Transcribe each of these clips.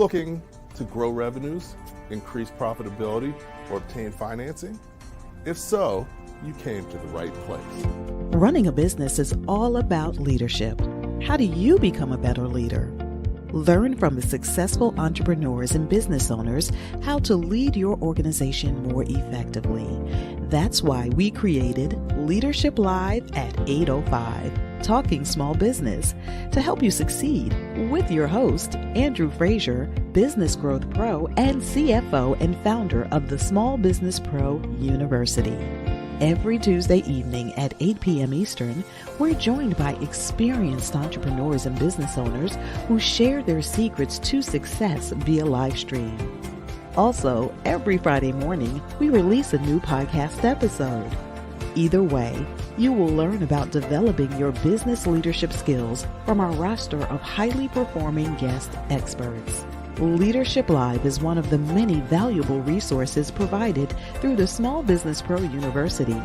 looking to grow revenues, increase profitability, or obtain financing? If so, you came to the right place. Running a business is all about leadership. How do you become a better leader? Learn from the successful entrepreneurs and business owners how to lead your organization more effectively. That's why we created Leadership Live at 8:05, Talking Small Business, to help you succeed with your host, Andrew Frazier, Business Growth Pro and CFO and founder of the Small Business Pro University. Every Tuesday evening at 8 p.m. Eastern, we're joined by experienced entrepreneurs and business owners who share their secrets to success via Livestream. Also, every Friday morning, we release a new podcast episode. Either way, you will learn about developing your business leadership skills from our roster of highly performing guest experts. Leadership Live is one of the many valuable resources provided through the Small Business Pro University,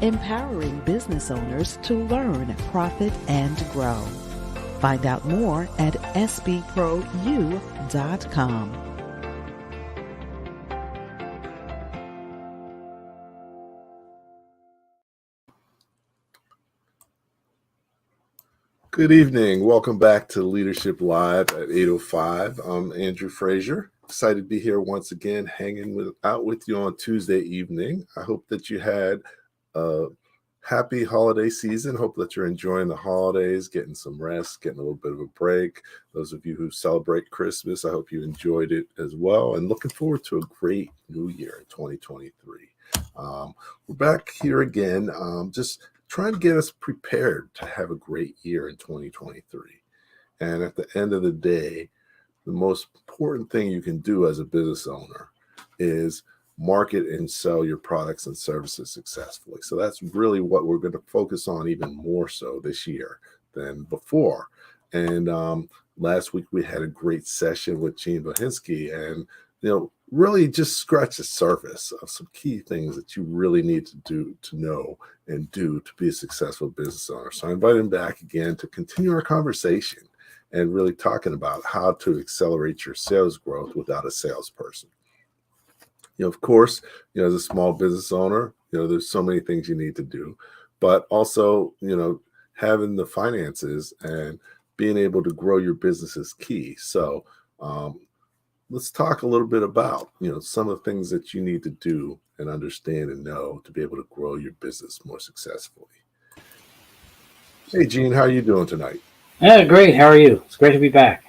empowering business owners to learn, profit, and grow. Find out more at sbpru.com. Good evening. Welcome back to Leadership Live at 8:05. I'm Andrew Frazier. Excited to be here once again, hanging out with you on Tuesday evening. I hope that you had a happy holiday season. Hope that you're enjoying the holidays, getting some rest, getting a little bit of a break. Those of you who celebrate Christmas, I hope you enjoyed it as well. And looking forward to a great new year in 2023. We're back here again, just trying to get us prepared to have a great year in 2023. And at the end of the day, the most important thing you can do as a business owner is market and sell your products and services successfully. So that's really what we're going to focus on even more so this year than before. And last week we had a great session with Bohensky, and really just scratch the surface of some key things that you really need to do, to know and do to be a successful business owner. So I invite him back again to continue our conversation and really talking about how to accelerate your sales growth without a salesperson. Of course, as a small business owner, there's so many things you need to do, but also, having the finances and being able to grow your business is key. So, let's talk a little bit about, some of the things that you need to do and understand and know to be able to grow your business more successfully. Hey, Gene, how are you doing tonight? Yeah, great. How are you? It's great to be back.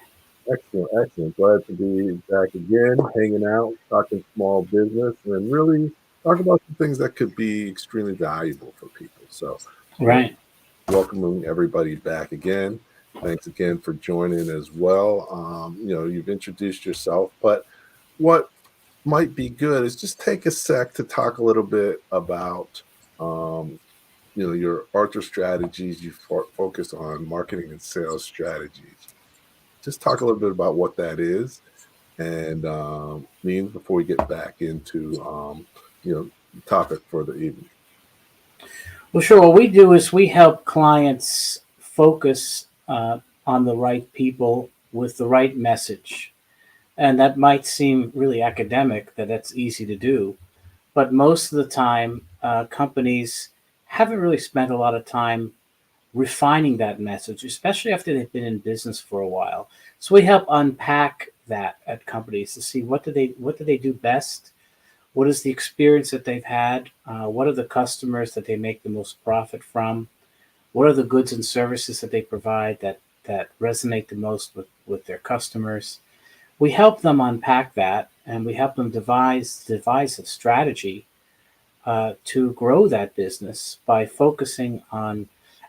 Excellent. Glad to be back again, hanging out, talking small business, and really talk about some things that could be extremely valuable for people. So, right. Welcoming everybody back again. Thanks again for joining as well. You've introduced yourself, but what might be good is just take a sec to talk a little bit about, your Arthur strategies. You focus on marketing and sales strategies. Just talk a little bit about what that is and means before we get back into, the topic for the evening. Well, sure. What we do is we help clients focus on the right people with the right message. And that might seem really academic, that's easy to do. But most of the time, companies haven't really spent a lot of time refining that message, especially after they've been in business for a while. So we help unpack that at companies to see what do they do best? What is the experience that they've had? What are the customers that they make the most profit from? What are the goods and services that they provide that resonate the most with their customers? We help them unpack that, and we help them devise a strategy to grow that business by focusing on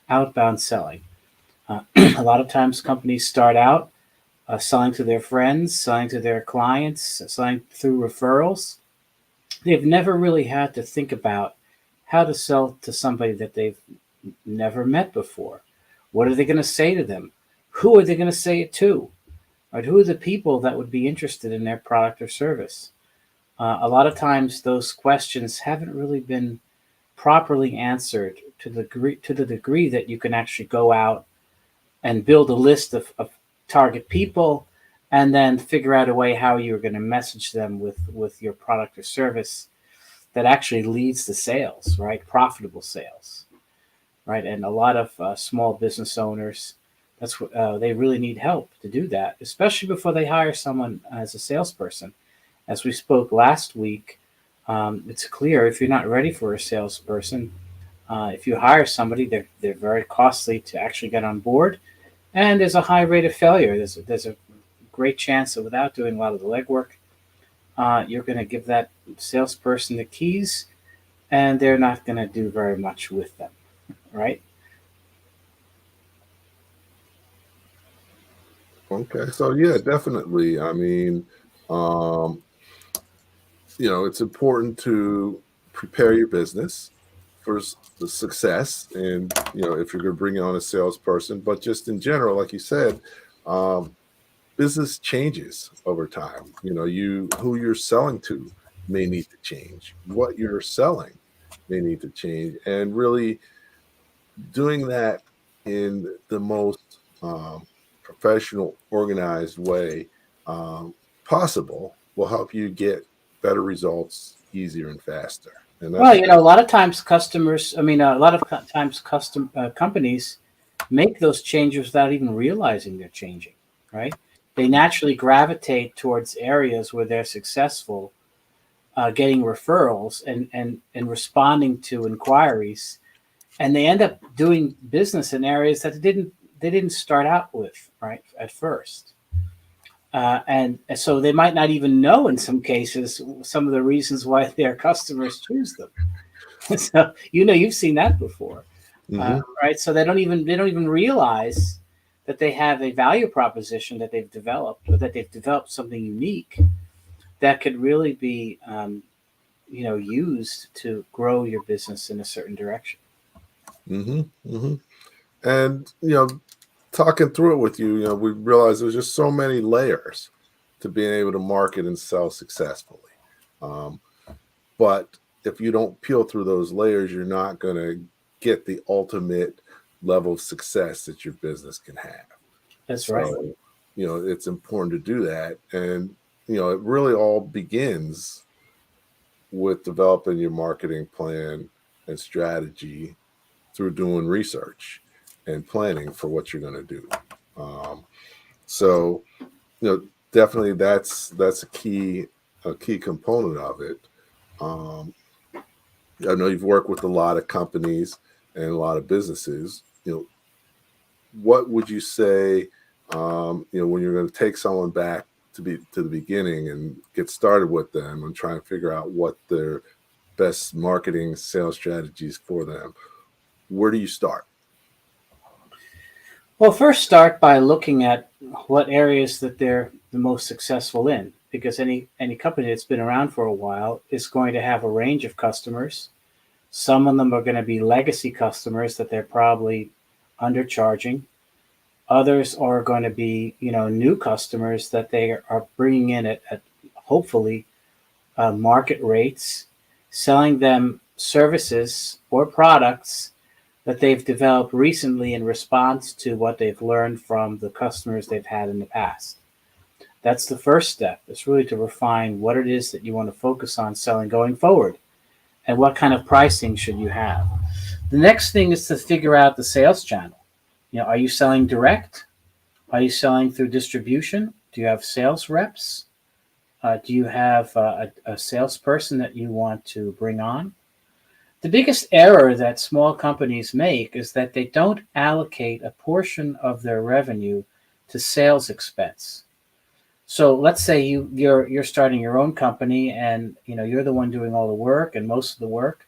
outbound selling. A lot of times companies start out selling to their friends, selling to their clients, selling through referrals. They've never really had to think about how to sell to somebody that they've never met before. What are they going to say to them? Who are they going to say it to? Right? Who are the people that would be interested in their product or service? A lot of times those questions haven't really been properly answered to the degree that you can actually go out and build a list of target people and then figure out a way how you're going to message them with your product or service that actually leads to sales, right? Profitable sales, right? And a lot of small business owners, that's what they really need help to do that, especially before they hire someone as a salesperson. As we spoke last week, it's clear if you're not ready for a salesperson, if you hire somebody, they're very costly to actually get on board, and there's a high rate of failure. There's a great chance that without doing a lot of the legwork, you're going to give that salesperson the keys, and they're not going to do very much with them, right? Okay, so yeah, definitely. I mean, it's important to prepare your business for the success, and if you're going to bring on a salesperson, but just in general, like you said, business changes over time. Who you're selling to may need to change. What you're selling may need to change, and really doing that in the most professional, organized way possible will help you get better results easier and faster. And Well, a lot of times companies make those changes without even realizing they're changing, right? They naturally gravitate towards areas where they're successful, getting referrals and responding to inquiries, and they end up doing business in areas that they didn't start out with, right, at first. And so they might not even know in some cases some of the reasons why their customers choose them. So you've seen that before, right? So they don't even realize that they have a value proposition that they've developed, or that they've developed something unique that could really be used to grow your business in a certain direction. And talking through it with you, we realized there's just so many layers to being able to market and sell successfully. But if you don't peel through those layers, you're not going to get the ultimate level of success that your business can have. That's right. It's important to do that. And, it really all begins with developing your marketing plan and strategy through doing research and planning for what you're going to do. Definitely that's a key component of it. I know you've worked with a lot of companies and a lot of businesses. What would you say, when you're going to take someone back to the beginning and get started with them and try and figure out what their best marketing sales strategies for them? Where do you start? Well, first start by looking at what areas that they're the most successful in, because any company that's been around for a while is going to have a range of customers. Some of them are going to be legacy customers that they're probably undercharging. Others are going to be, new customers that they are bringing in at hopefully market rates, selling them services or products that they've developed recently in response to what they've learned from the customers they've had in the past. That's the first step. It's really to refine what it is that you want to focus on selling going forward, and what kind of pricing should you have. The next thing is to figure out the sales channel. Are you selling direct? Are you selling through distribution? Do you have sales reps? Do you have a salesperson that you want to bring on? The biggest error that small companies make is that they don't allocate a portion of their revenue to sales expense. So let's say you're starting your own company, and you're the one doing all the work and most of the work,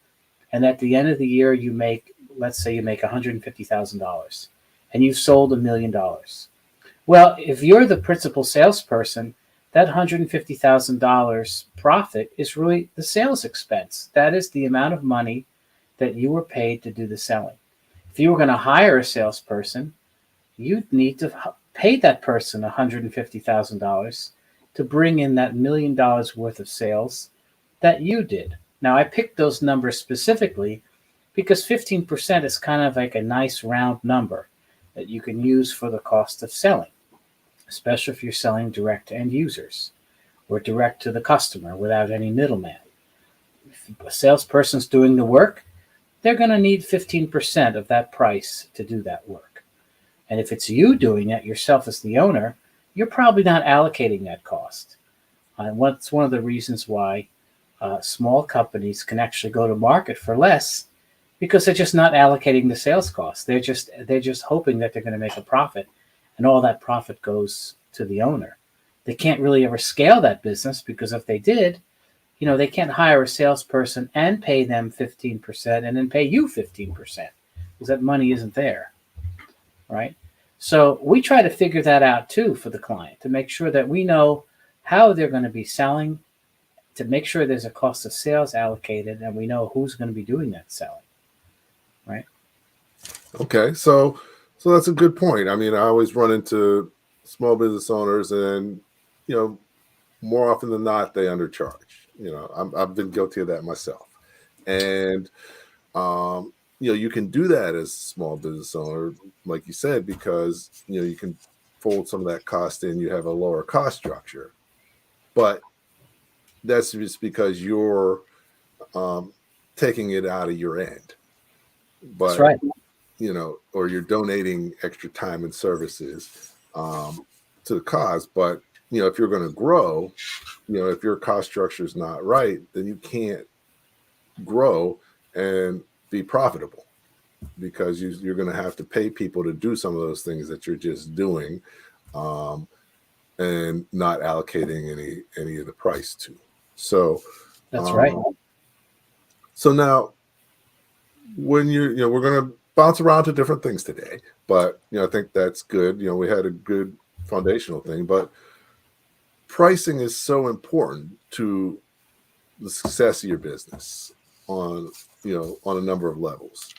and at the end of the year let's say you make $150,000, and you've sold $1 million. Well, if you're the principal salesperson, that $150,000 profit is really the sales expense. That is the amount of money that you were paid to do the selling. If you were going to hire a salesperson, you'd need to pay that person $150,000 to bring in that $1 million worth of sales that you did. Now, I picked those numbers specifically because 15% is kind of like a nice round number that you can use for the cost of selling. especially if you're selling direct to end users or direct to the customer without any middleman. If a salesperson's doing the work, they're going to need 15% of that price to do that work. And if it's you doing it yourself as the owner, you're probably not allocating that cost. And that's one of the reasons why small companies can actually go to market for less, because they're just not allocating the sales costs. They're just hoping that they're going to make a profit, and all that profit goes to the owner. They can't really ever scale that business, because if they did, they can't hire a salesperson and pay them 15% and then pay you 15%, because that money isn't there, right? So we try to figure that out too for the client, to make sure that we know how they're going to be selling, to make sure there's a cost of sales allocated, and we know who's going to be doing that selling, right? Okay, so that's a good point. I mean, I always run into small business owners, and more often than not, they undercharge. I've been guilty of that myself, and you can do that as a small business owner, like you said, because you can fold some of that cost in. You have a lower cost structure, but that's just because you're taking it out of your end. But, that's right. Or you're donating extra time and services to the cause. But, if you're going to grow, if your cost structure is not right, then you can't grow and be profitable, because you're going to have to pay people to do some of those things that you're just doing and not allocating any of the price to. So that's right. So now, when we're going to bounce around to different things today, but I think that's good. We had a good foundational thing, but pricing is so important to the success of your business on a number of levels.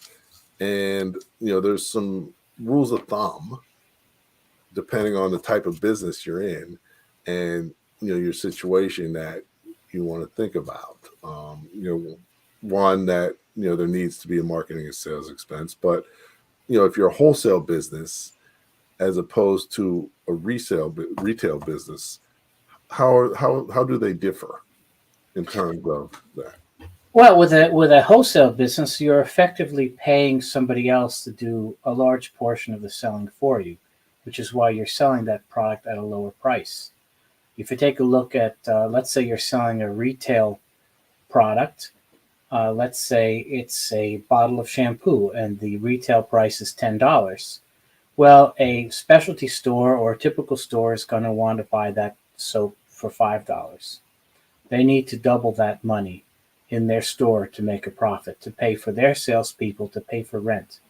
And there's some rules of thumb depending on the type of business you're in and your situation that you want to think about. One, that there needs to be a marketing and sales expense, but if you're a wholesale business as opposed to a retail business, how do they differ in terms of that? Well, with a wholesale business, you're effectively paying somebody else to do a large portion of the selling for you, which is why you're selling that product at a lower price. If you take a look at, let's say you're selling a retail product, let's say it's a bottle of shampoo and the retail price is $10. Well, a specialty store or a typical store is going to want to buy that soap for $5. They need to double that money in their store to make a profit, to pay for their salespeople, to pay for rent.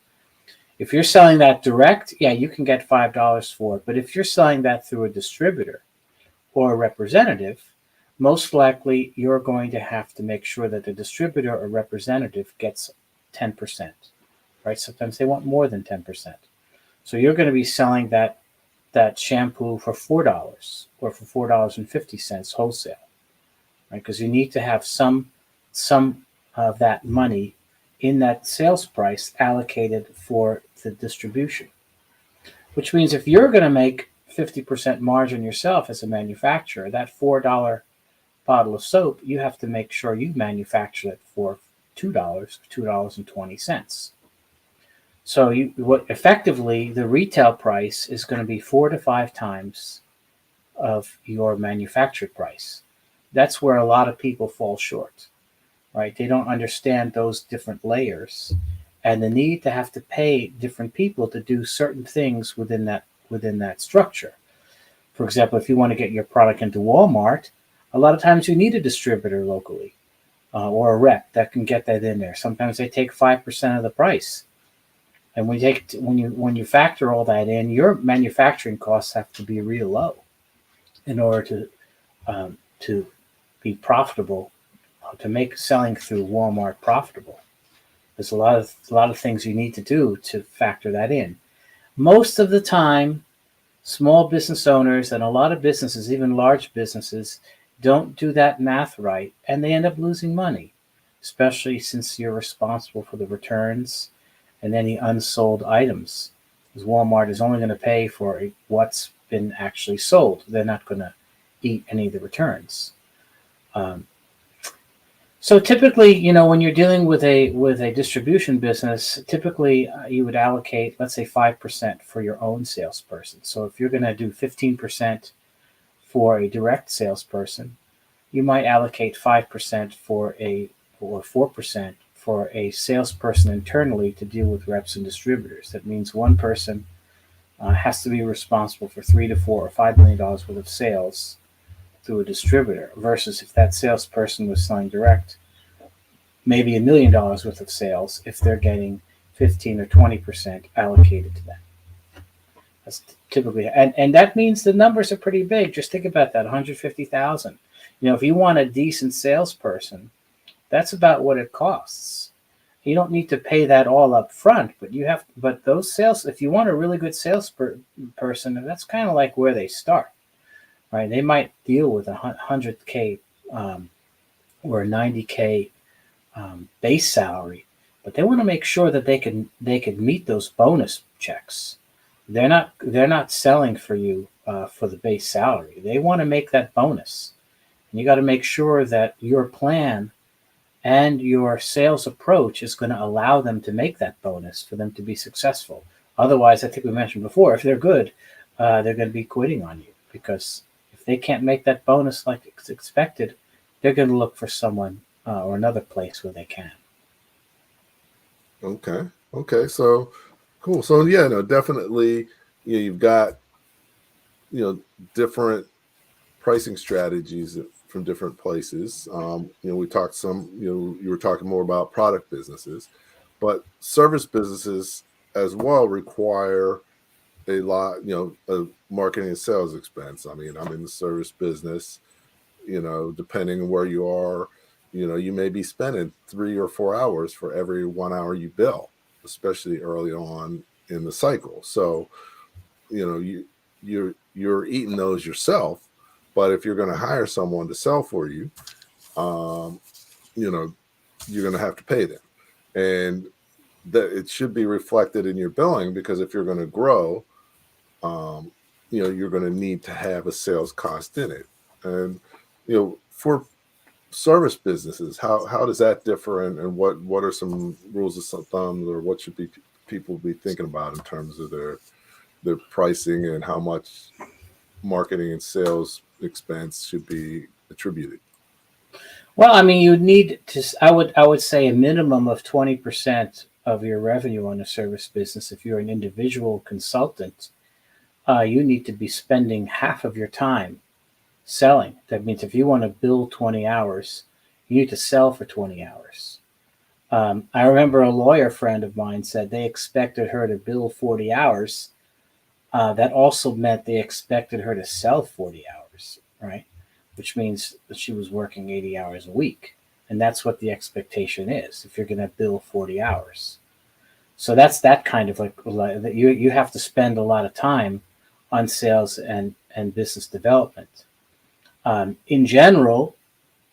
If you're selling that direct, yeah, you can get $5 for it. But if you're selling that through a distributor or a representative, most likely you're going to have to make sure that the distributor or representative gets 10%, right? Sometimes they want more than 10%. So you're going to be selling that shampoo for $4 or for $4.50 wholesale, right? Because you need to have some of that money in that sales price allocated for the distribution, which means if you're going to make 50% margin yourself as a manufacturer, that $4 bottle of soap, you have to make sure you manufacture it for $2.20. So effectively the retail price is going to be 4 to 5 times of your manufactured price. That's where a lot of people fall short, right? They don't understand those different layers and the need to have to pay different people to do certain things within that structure. For example, if you want to get your product into Walmart, a lot of times you need a distributor locally or a rep that can get that in there. Sometimes they take 5% of the price. And when you factor all that in, your manufacturing costs have to be real low in order to be profitable, to make selling through Walmart profitable. There's a lot of things you need to do to factor that in. Most of the time, small business owners and a lot of businesses, even large businesses, don't do that math right, and they end up losing money, especially since you're responsible for the returns and any unsold items. Because Walmart is only going to pay for what's been actually sold. They're not going to eat any of the returns. So typically, when you're dealing with a distribution business, typically you would allocate, let's say, 5% for your own salesperson. So if you're going to do 15% for a direct salesperson, you might allocate 5% or 4% for a salesperson internally to deal with reps and distributors. That means one person has to be responsible for $3 to $4 or $5 million worth of sales through a distributor, versus if that salesperson was selling direct, maybe $1 million worth of sales if they're getting 15 or 20% allocated to them. That's typically, and that means the numbers are pretty big. Just think about that, 150,000. If you want a decent salesperson, that's about what it costs. You don't need to pay that all up front, but those sales, if you want a really good salesperson, that's kind of like where they start, right? They might deal with $100K or a $90K base salary, but they want to make sure that they can meet those bonus checks. They're not selling for you for the base salary. They want to make that bonus, and you got to make sure that your plan and your sales approach is going to allow them to make that bonus for them to be successful. Otherwise, I think we mentioned before, if they're good, they're going to be quitting on you, because if they can't make that bonus like it's expected, they're going to look for someone or another place where they can. Okay. So cool. So yeah, no, definitely, you've got, different pricing strategies from different places. We talked you were talking more about product businesses, but service businesses as well require a lot, of marketing and sales expense. I mean, I'm in the service business, depending on where you are, you may be spending 3 or 4 hours for every 1 hour you bill, especially early on in the cycle. So, you're eating those yourself. But if you're going to hire someone to sell for you, you're going to have to pay them, and that it should be reflected in your billing, because if you're going to grow, you're going to need to have a sales cost in it. And for service businesses, how does that differ, and what are some rules of thumb, or what should people be thinking about in terms of their pricing, and how much marketing and sales expense should be attributed? Well, I mean, you need to. I would say a minimum of 20% of your revenue on a service business. If you're an individual consultant, you need to be spending half of your time selling. That means if you want to bill 20 hours, you need to sell for 20 hours. I remember a lawyer friend of mine said they expected her to bill 40 hours. That also meant they expected her to sell 40 hours, right? Which means that she was working 80 hours a week. And that's what the expectation is if you're going to bill 40 hours. So that's that kind of like you have to spend a lot of time on sales and business development. In general,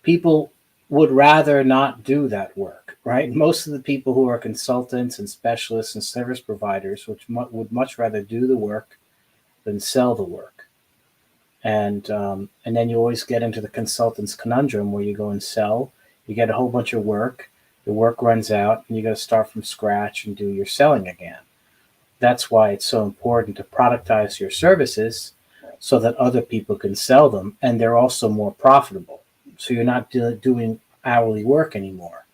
people would rather not do that work, right? Most of the people who are consultants and specialists and service providers would much rather do the work than sell the work. And then you always get into the consultant's conundrum, where you go and sell, you get a whole bunch of work, the work runs out, and you got to start from scratch and do your selling again. That's why it's so important to productize your services so that other people can sell them, and they're also more profitable. So you're not doing hourly work anymore.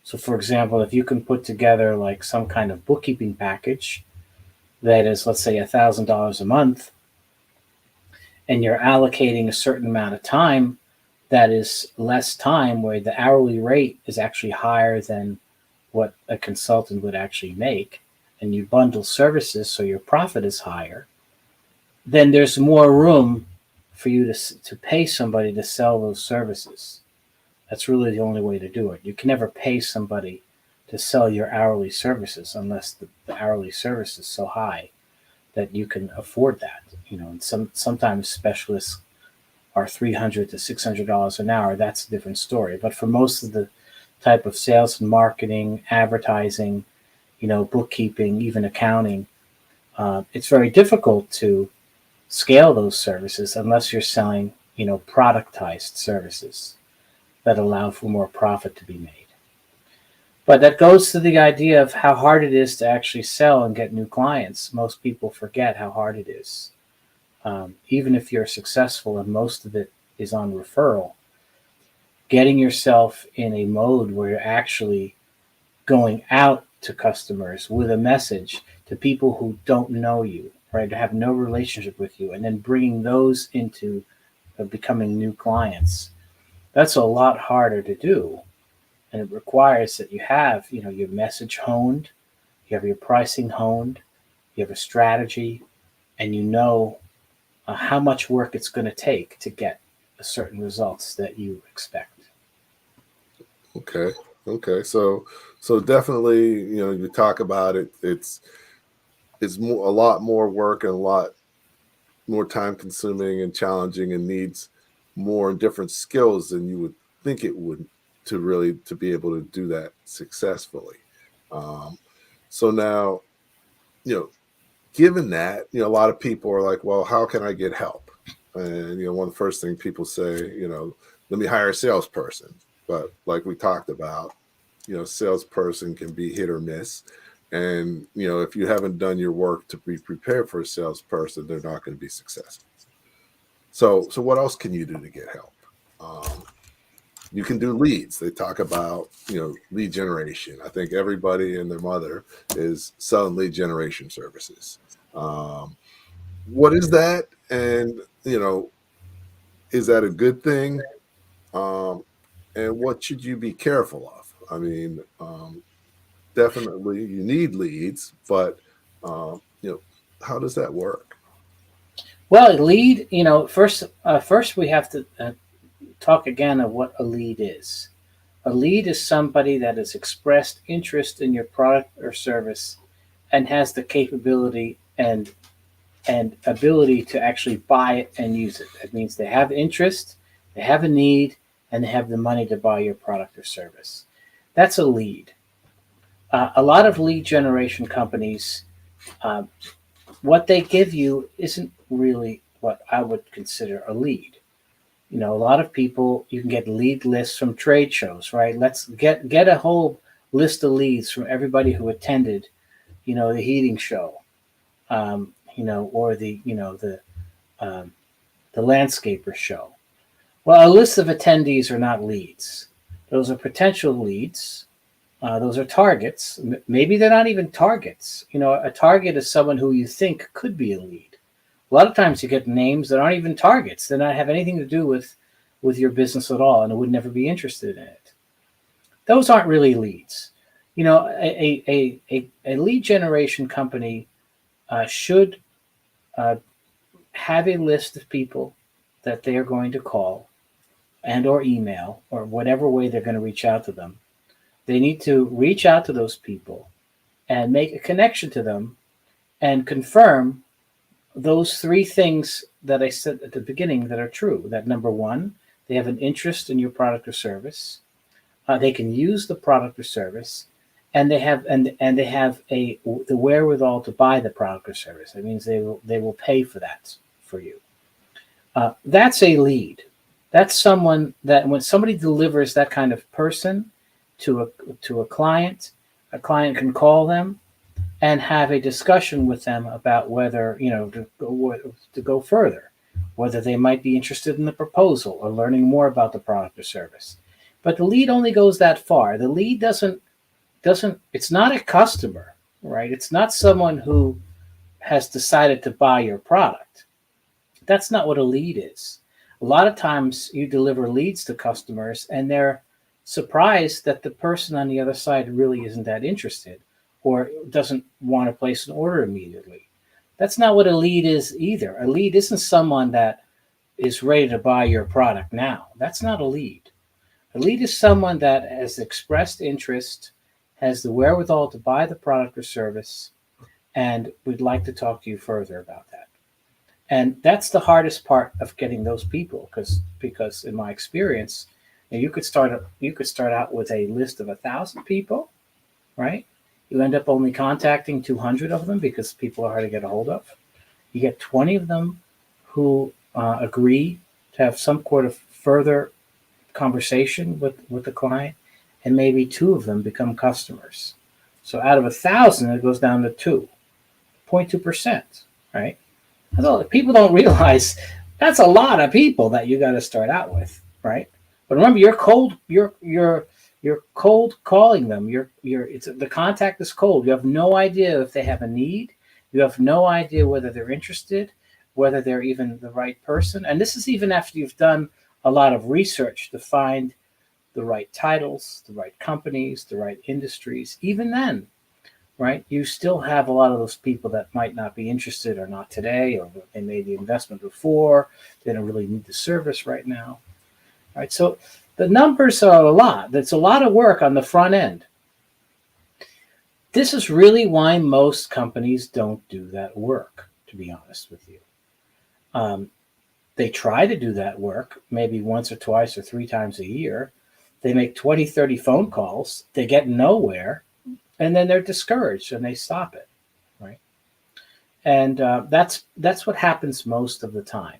So for example, if you can put together like some kind of bookkeeping package that is, let's say, $1,000 a month, and you're allocating a certain amount of time, that is less time, where the hourly rate is actually higher than what a consultant would actually make, and you bundle services so your profit is higher, then there's more room for you to pay somebody to sell those services. That's really the only way to do it. You can never pay somebody to sell your hourly services unless the hourly service is so high that you can afford that. And sometimes specialists are $300 to $600 an hour. That's a different story. But for most of the type of sales and marketing, advertising, bookkeeping, even accounting, it's very difficult to scale those services unless you're selling, productized services that allow for more profit to be made. But that goes to the idea of how hard it is to actually sell and get new clients. Most people forget how hard it is. Even if you're successful and most of it is on referral, getting yourself in a mode where you're actually going out to customers with a message to people who don't know you, right, to have no relationship with you, and then bringing those into becoming new clients, that's a lot harder to do. And it requires that you have, your message honed, you have your pricing honed, you have a strategy, and how much work it's going to take to get certain results that you expect. Okay. So definitely, you talk about it. It's a lot more work and a lot more time consuming and challenging, and needs more and different skills than you would think it would to be able to do that successfully. So now, given that, a lot of people are like, well, how can I get help? And, one of the first things people say, let me hire a salesperson. But like we talked about, salesperson can be hit or miss. And, if you haven't done your work to be prepared for a salesperson, they're not going to be successful. So what else can you do to get help? You can do leads. They talk about, lead generation. I think everybody and their mother is selling lead generation services. What is that? And, is that a good thing? And what should you be careful of? I mean, definitely you need leads, but, how does that work? Well, lead, first we have to talk again of what a lead is. A lead is somebody that has expressed interest in your product or service and has the capability and ability to actually buy it and use it. That means they have interest, they have a need, and they have the money to buy your product or service. That's a lead. A lot of lead generation companies, what they give you isn't really what I would consider a lead. A lot of people, you can get lead lists from trade shows, right? Let's get a whole list of leads from everybody who attended, the heating show, or the landscaper show. Well, a list of attendees are not leads. Those are potential leads. Those are targets. Maybe they're not even targets. A target is someone who you think could be a lead. A lot of times you get names that aren't even targets. They don't have anything to do with your business at all, and would never be interested in it. Those aren't really leads. A lead generation company should have a list of people that they are going to call and or email, or whatever way they're going to reach out to them. They need to reach out to those people and make a connection to them and confirm those three things that I said at the beginning that are true. That number one, they have an interest in your product or service. They can use the product or service, and they have the wherewithal to buy the product or service. That means they will pay for that for you. That's a lead. That's someone that when somebody delivers that kind of person to a client can call them and have a discussion with them about whether, to go further, whether they might be interested in the proposal or learning more about the product or service. But the lead only goes that far. The lead doesn't, it's not a customer, right? It's not someone who has decided to buy your product. That's not what a lead is. A lot of times you deliver leads to customers and they're surprised that the person on the other side really isn't that interested or doesn't want to place an order immediately. That's not what a lead is either. A lead isn't someone that is ready to buy your product now. That's not a lead. A lead is someone that has expressed interest, has the wherewithal to buy the product or service, and we'd like to talk to you further about that. And that's the hardest part of getting those people, because in my experience, you could start out with a list of 1,000 people, right? You end up only contacting 200 of them because people are hard to get a hold of. You get 20 of them who agree to have some sort of further conversation with the client, and maybe 2 of them become customers. So out of 1,000, it goes down to 2.2%, right? Although people don't realize that's a lot of people that you got to start out with, right? But remember, you're cold calling them. The contact is cold. You have no idea if they have a need. You have no idea whether they're interested, whether they're even the right person. And this is even after you've done a lot of research to find the right titles, the right companies, the right industries. Even then, right, you still have a lot of those people that might not be interested, or not today, or they made the investment before. They don't really need the service right now. Right. So the numbers are a lot. That's a lot of work on the front end. This is really why most companies don't do that work, to be honest with you. They try to do that work maybe once or twice or 3 times a year. They make 20, 30 phone calls. They get nowhere, and then they're discouraged and they stop it, right? And that's what happens most of the time.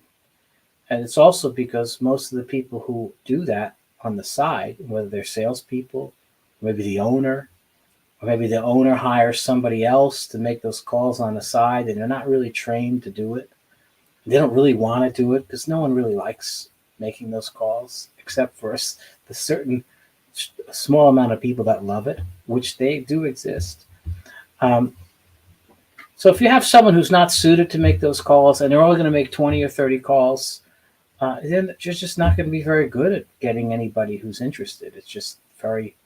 And it's also because most of the people who do that on the side, whether they're salespeople, maybe the owner, or maybe the owner hires somebody else to make those calls on the side, and they're not really trained to do it. They don't really want to do it because no one really likes making those calls, except for the certain small amount of people that love it, which they do exist. So if you have someone who's not suited to make those calls, and they're only going to make 20 or 30 calls, then you're just not going to be very good at getting anybody who's interested. It's just very,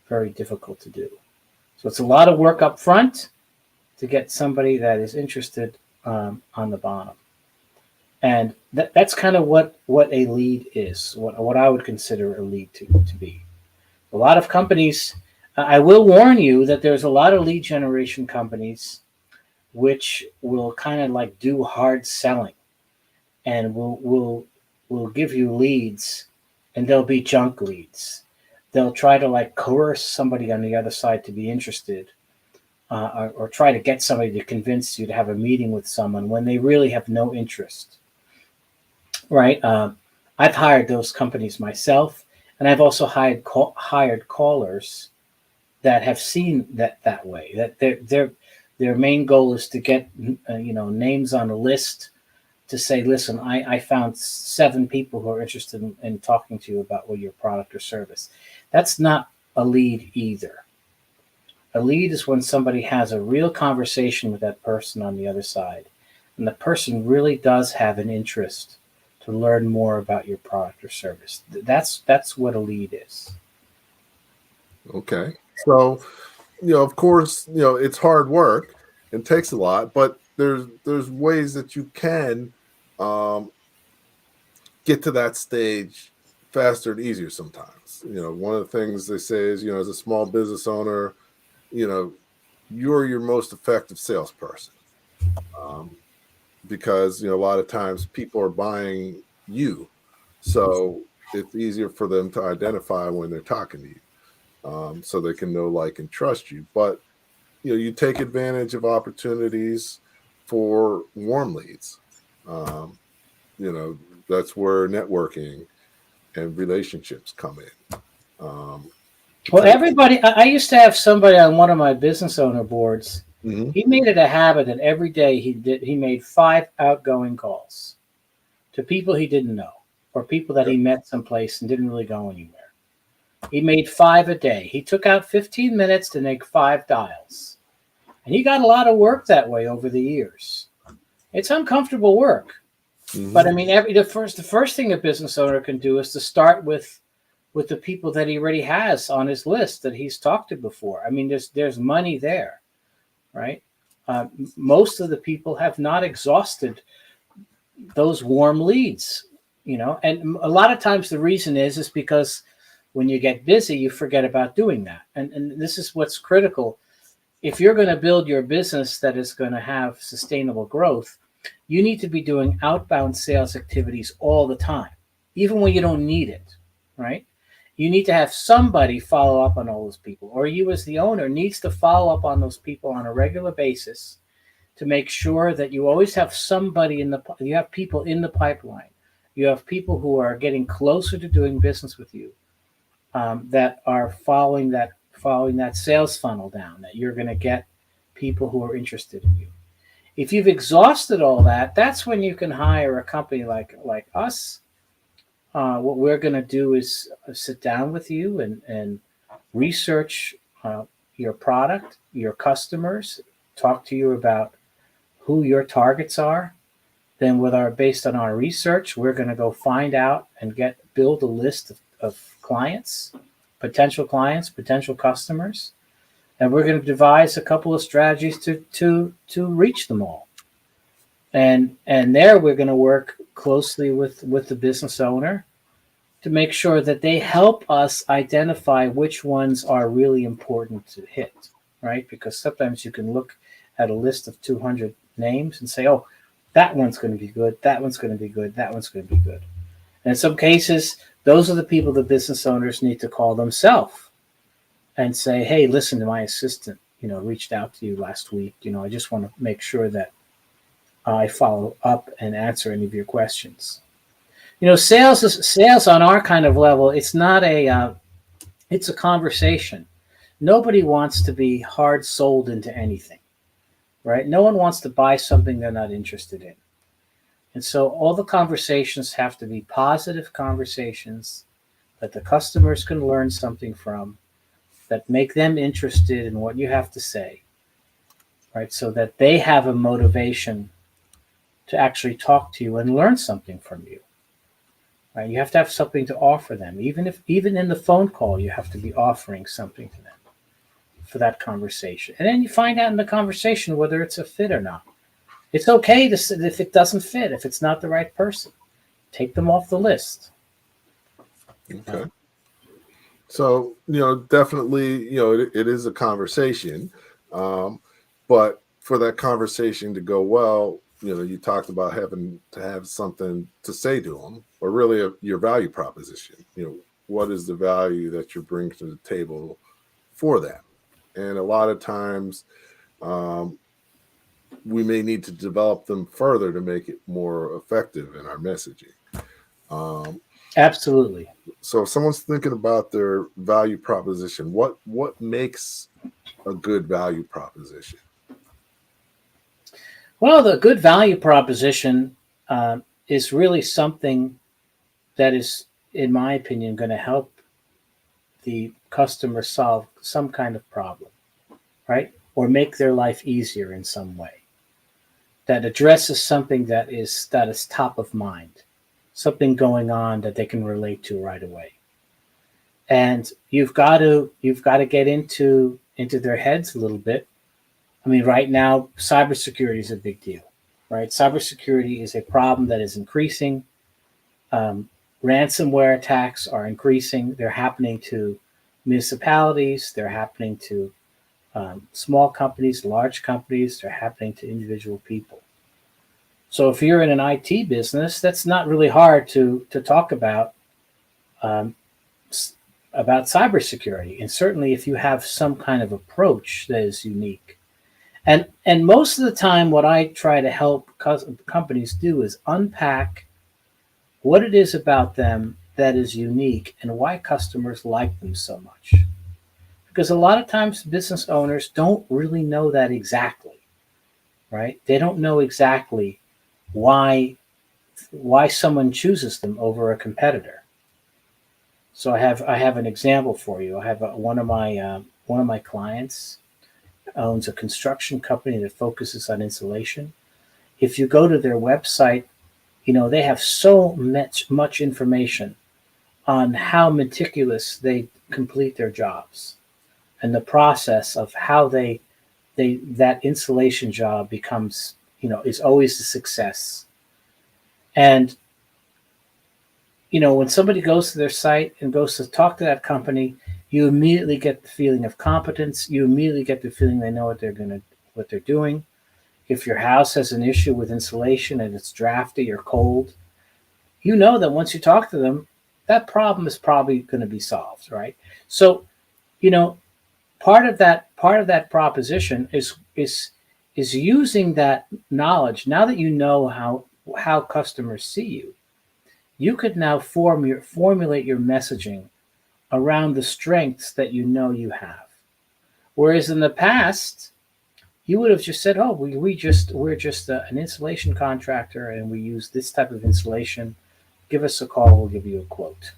very difficult to do. So it's a lot of work up front to get somebody that is interested on the bottom. And that's kind of what a lead is, what I would consider a lead to be. A lot of companies, I will warn you that there's a lot of lead generation companies which will kind of like do hard selling, and will give you leads, and they'll be junk leads. They'll try to like coerce somebody on the other side to be interested, or try to get somebody to convince you to have a meeting with someone when they really have no interest. Right? I've hired those companies myself, and I've also hired callers that have seen that way. That their main goal is to get names on a list to say, listen, I found 7 people who are interested in talking to you about your product or service. That's not a lead either. A lead is when somebody has a real conversation with that person on the other side, and the person really does have an interest to learn more about your product or service. That's what a lead is. Okay. So, of course, it's hard work and takes a lot, but there's ways that you can get to that stage faster and easier sometimes. One of the things they say is, as a small business owner, you're your most effective salesperson. Because a lot of times people are buying you, so it's easier for them to identify when they're talking to you, so they can know, like, and trust you. But you take advantage of opportunities for warm leads. That's where networking and relationships come in. Well, everybody, I used to have somebody on one of my business owner boards. Mm-hmm. He made it a habit that every day he made 5 outgoing calls to people he didn't know, or people that he met someplace and didn't really go anywhere. He made 5 a day. He took out 15 minutes to make 5 dials. And he got a lot of work that way over the years. It's uncomfortable work. Mm-hmm. But I mean, the first thing a business owner can do is to start with the people that he already has on his list that he's talked to before. I mean, there's money there. Right? Most of the people have not exhausted those warm leads, and a lot of times the reason is because when you get busy, you forget about doing that. And this is what's critical. If you're going to build your business that is going to have sustainable growth, you need to be doing outbound sales activities all the time, even when you don't need it, right? You need to have somebody follow up on all those people, or you as the owner needs to follow up on those people on a regular basis to make sure that you always have somebody you have people in the pipeline. You have people who are getting closer to doing business with you, that are following that sales funnel down, that you're going to get people who are interested in you. If you've exhausted all that, that's when you can hire a company like us. What we're going to do is sit down with you and research your product, your customers, talk to you about who your targets are. Then based on our research, we're going to go find out and build a list of clients, potential customers, and we're going to devise a couple of strategies to reach them all. And there we're going to work closely with the business owner to make sure that they help us identify which ones are really important to hit, right? Because sometimes you can look at a list of 200 names and say, oh, that one's going to be good, that one's going to be good, that one's going to be good. And in some cases, those are the people the business owners need to call themselves and say, hey, listen, my assistant, reached out to you last week. I just want to make sure that I follow up and answer any of your questions. Sales on our kind of level. It's not it's a conversation. Nobody wants to be hard sold into anything, right? No one wants to buy something they're not interested in. And so all the conversations have to be positive conversations that the customers can learn something from, that make them interested in what you have to say, right? So that they have a motivation to actually talk to you and learn something from you. Right? You have to have something to offer them. Even in the phone call, you have to be offering something to them for that conversation. And then you find out in the conversation whether it's a fit or not. It's okay if it doesn't fit, if it's not the right person. Take them off the list. Okay. So, definitely, it is a conversation. But for that conversation to go well, you talked about having to have something to say to them, or really your value proposition. What is the value that you bring to the table for them? And a lot of times we may need to develop them further to make it more effective in our messaging. Absolutely. So if someone's thinking about their value proposition, what makes a good value proposition? Well, the good value proposition is really something that is, in my opinion, going to help the customer solve some kind of problem, right? Or make their life easier in some way. That addresses something that is top of mind, something going on that they can relate to right away. And you've got to get into their heads a little bit. I mean, right now, cybersecurity is a big deal, right? Cybersecurity is a problem that is increasing. Ransomware attacks are increasing. They're happening to municipalities. They're happening to small companies, large companies. They're happening to individual people. So if you're in an IT business, that's not really hard to talk about cybersecurity. And certainly if you have some kind of approach that is unique. And most of the time, what I try to help companies do is unpack what it is about them that is unique and why customers like them so much. Because a lot of times business owners don't really know that exactly, right? They don't know exactly why someone chooses them over a competitor. So I have an example for you. I have one of my clients owns a construction company that focuses on insulation. If you go to their website, they have so much information on how meticulous they complete their jobs and the process of how that insulation job becomes, is always a success. And, when somebody goes to their site and goes to talk to that company, you immediately get the feeling of competence. You immediately get the feeling they know what they're doing. If your house has an issue with insulation and it's drafty or cold, you know that once you talk to them, that problem is probably going to be solved, right? So, part of that proposition is is using that knowledge. Now that you know how customers see you, you could now formulate your messaging around the strengths that you know you have. Whereas in the past, you would have just said, "Oh, we're just an insulation contractor, and we use this type of insulation. Give us a call. We'll give you a quote."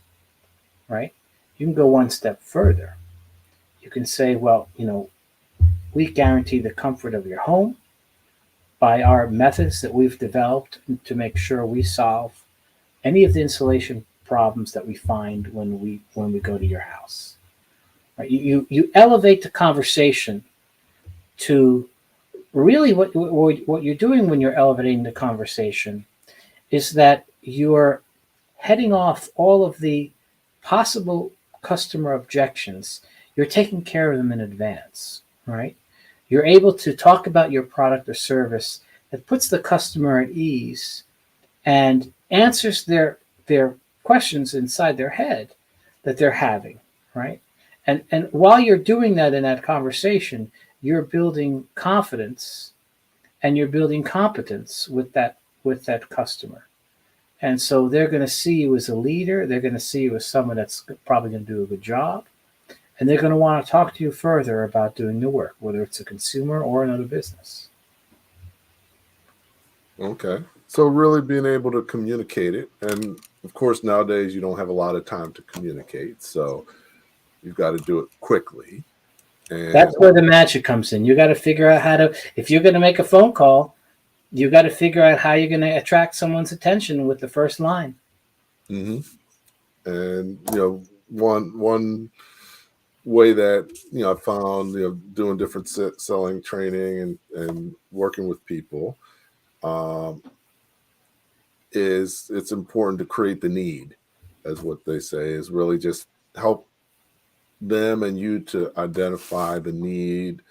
Right? You can go one step further. You can say, "Well, we guarantee the comfort of your home by our methods that we've developed to make sure we solve any of the insulation problems that we find when we go to your house." Right? You elevate the conversation to really what you're doing when you're elevating the conversation is that you're heading off all of the possible customer objections. You're taking care of them in advance, right? You're able to talk about your product or service that puts the customer at ease and answers their questions inside their head that they're having, right? And while you're doing that in that conversation, you're building confidence and you're building competence with that customer. And so they're going to see you as a leader. They're going to see you as someone that's probably going to do a good job. And they're going to want to talk to you further about doing the work, whether it's a consumer or another business. Okay. So really being able to communicate it. And of course, nowadays you don't have a lot of time to communicate. So you've got to do it quickly. And that's where the magic comes in. You got to figure out if you're going to make a phone call, you got to figure out how you're going to attract someone's attention with the first line. Mm-hmm. And, one way that, I found, doing different selling training and working with people, is it's important to create the need, as what they say, is really just help them and you to identify the need,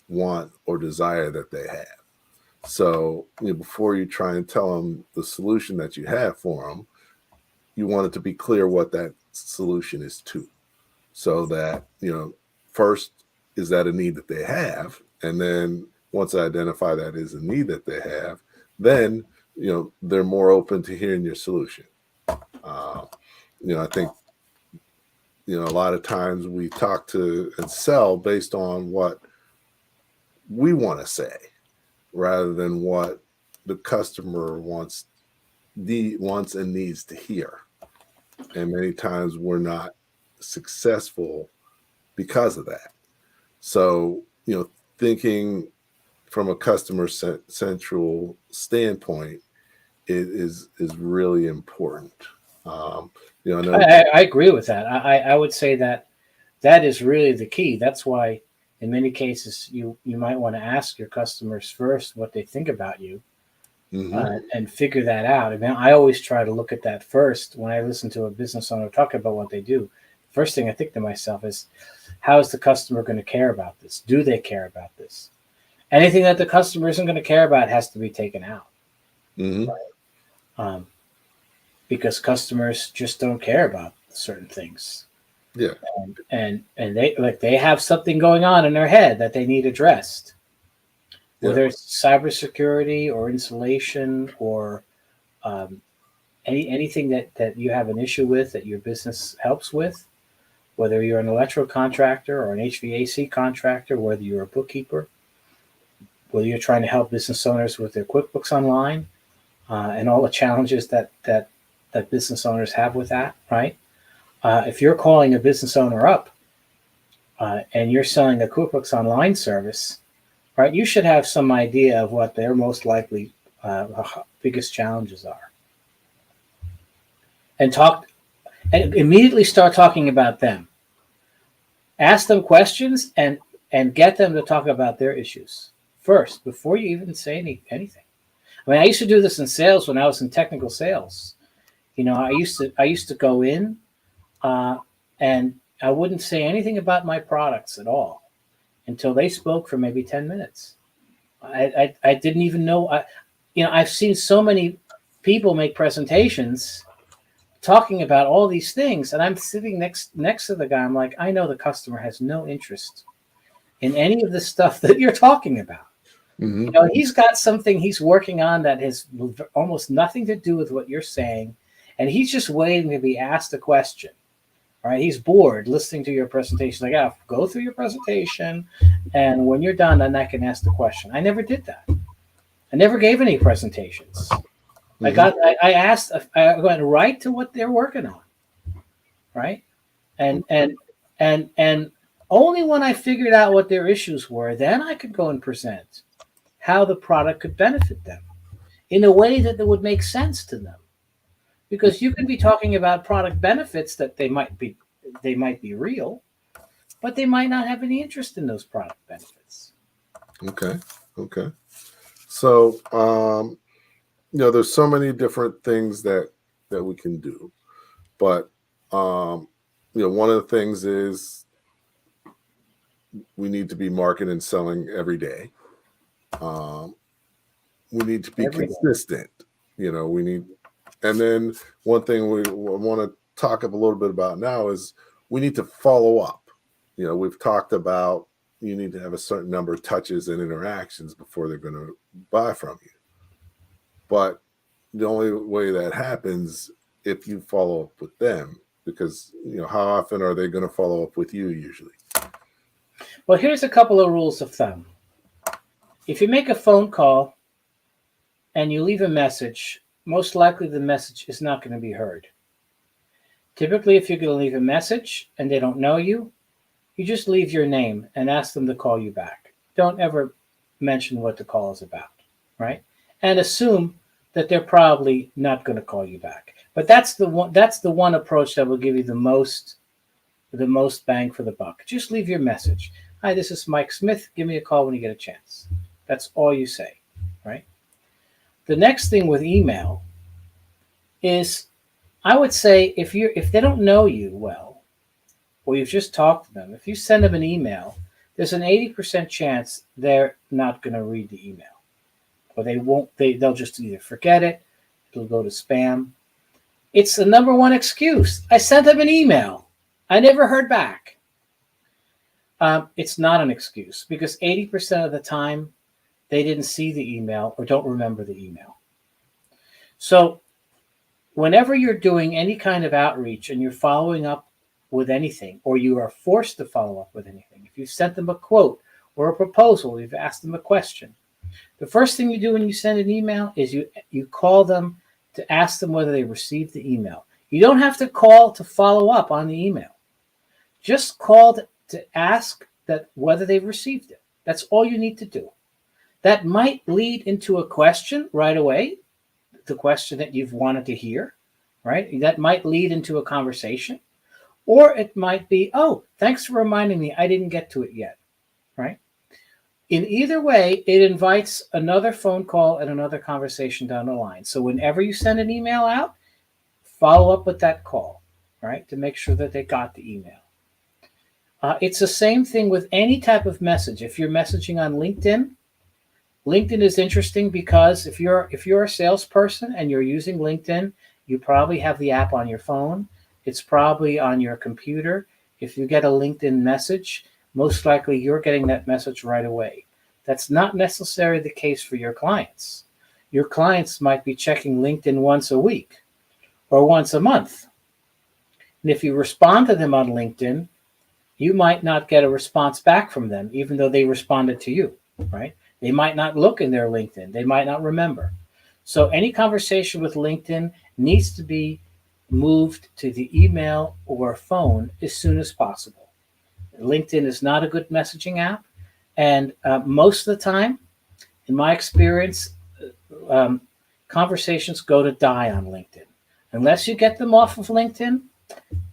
want, or desire that they have. So, before you try and tell them the solution that you have for them, you want it to be clear what that solution is to. So that, first, is that a need that they have? And then once I identify that is a need that they have, then, they're more open to hearing your solution. I think, a lot of times we talk to and sell based on what we want to say, rather than what the customer wants and needs to hear. And many times we're not successful because of that. So, thinking from a customer central standpoint is really important. I agree with that. I would say that is really the key. That's why in many cases you might want to ask your customers first what they think about you, and figure that out. I mean, I always try to look at that first when I listen to a business owner talk about what they do. First thing I think to myself is, how is the customer going to care about this? Do they care about this? Anything that the customer isn't going to care about has to be taken out. Mm-hmm. Right? Because customers just don't care about certain things. Yeah. And they have something going on in their head that they need addressed. Yeah. Whether it's cybersecurity or insulation or anything that you have an issue with that your business helps with, whether you're an electrical contractor or an HVAC contractor, whether you're a bookkeeper, whether you're trying to help business owners with their QuickBooks Online, and all the challenges that business owners have with that, right? If you're calling a business owner up and you're selling a QuickBooks Online service, right, you should have some idea of what their most likely biggest challenges are. And immediately start talking about them. Ask them questions and get them to talk about their issues first before you even say anything. I mean, I used to do this in sales when I was in technical sales. I used to go in and I wouldn't say anything about my products at all until they spoke for maybe 10 minutes. I didn't even know. I've seen so many people make presentations talking about all these things, and I'm sitting next to the guy. I'm like, I know the customer has no interest in any of the stuff that you're talking about. Hmm. He's got something he's working on that has almost nothing to do with what you're saying, and he's just waiting to be asked a question. Right? He's bored listening to your presentation. Like, go through your presentation, and when you're done, then I can ask the question. I never did that. I never gave any presentations. Hmm. I went right to what they're working on, right? And only when I figured out what their issues were, then I could go and present how the product could benefit them in a way that would make sense to them. Because you can be talking about product benefits that they might be real, but they might not have any interest in those product benefits. Okay. Okay. So, there's so many different things that we can do, but one of the things is we need to be marketing and selling every day. We need to be consistent. We need, and then one thing we want to talk a little bit about now is we need to follow up. We've talked about you need to have a certain number of touches and interactions before they're going to buy from you. But the only way that happens if you follow up with them, because how often are they going to follow up with you usually? Well, here's a couple of rules of thumb. If you make a phone call and you leave a message, most likely the message is not going to be heard. Typically, if you're going to leave a message and they don't know you, you just leave your name and ask them to call you back. Don't ever mention what the call is about, right? And assume that they're probably not going to call you back. But that's the one approach that will give you the most bang for the buck. Just leave your message. Hi, this is Mike Smith. Give me a call when you get a chance. That's all you say, right? The next thing with email is, I would say, if they don't know you well, or you've just talked to them, if you send them an email, there's an 80% chance they're not going to read the email, or they'll just either forget it, it'll go to spam. It's the number one excuse. I sent them an email. I never heard back. It's not an excuse, because 80% of the time they didn't see the email or don't remember the email. So whenever you're doing any kind of outreach and you're following up with anything, or you are forced to follow up with anything, if you sent them a quote or a proposal, you've asked them a question, the first thing you do when you send an email is you call them to ask them whether they received the email. You don't have to call to follow up on the email. Just call to ask that whether they've received it. That's all you need to do. That might lead into a question right away, the question that you've wanted to hear, right? That might lead into a conversation. Or it might be, oh, thanks for reminding me, I didn't get to it yet, right? In either way, it invites another phone call and another conversation down the line. So whenever you send an email out, follow up with that call, right, to make sure that they got the email. It's the same thing with any type of message. If you're messaging on LinkedIn, LinkedIn is interesting because if you're a salesperson and you're using LinkedIn, you probably have the app on your phone. It's probably on your computer. If you get a LinkedIn message, most likely you're getting that message right away. That's not necessarily the case for your clients. Your clients might be checking LinkedIn once a week or once a month. And if you respond to them on LinkedIn, you might not get a response back from them, even though they responded to you, right? They might not look in their LinkedIn. They might not remember. So any conversation with LinkedIn needs to be moved to the email or phone as soon as possible. LinkedIn is not a good messaging app. And most of the time, in my experience, conversations go to die on LinkedIn. Unless you get them off of LinkedIn,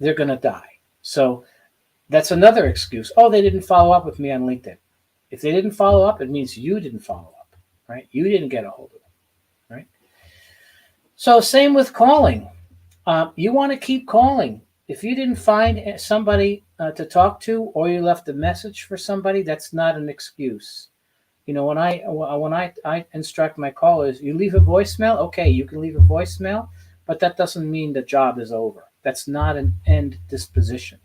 they're going to die. So that's another excuse. Oh, they didn't follow up with me on LinkedIn. If they didn't follow up, it means you didn't follow up, right? You didn't get a hold of them, right? So same with calling. You want to keep calling. If you didn't find somebody to talk to, or you left a message for somebody, that's not an excuse. When I instruct my callers, you leave a voicemail. Okay, you can leave a voicemail, but that doesn't mean the job is over. That's not an end disposition.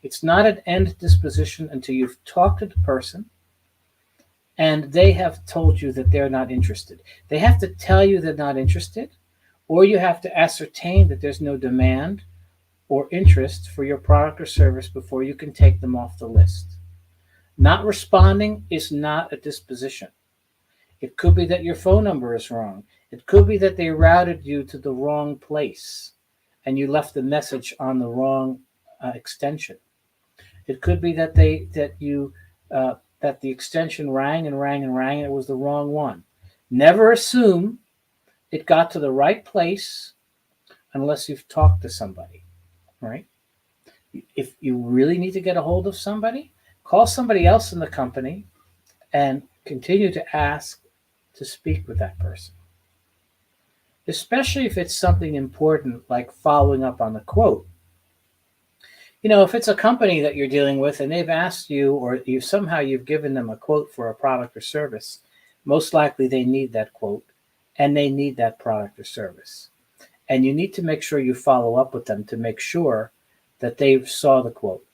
It's not an end disposition until you've talked to the person and they have told you that they're not interested. They have to tell you they're not interested, or you have to ascertain that there's no demand or interest for your product or service before you can take them off the list. Not responding is not a disposition. It could be that your phone number is wrong. It could be that they routed you to the wrong place and you left the message on the wrong extension. It could be that that the extension rang and rang and rang and it was the wrong one. Never assume it got to the right place unless you've talked to somebody, right? If you really need to get a hold of somebody, call somebody else in the company and continue to ask to speak with that person. Especially if it's something important like following up on the quote. If it's a company that you're dealing with and they've asked you, or you've given them a quote for a product or service, most likely they need that quote and they need that product or service. And you need to make sure you follow up with them to make sure that they saw the quote.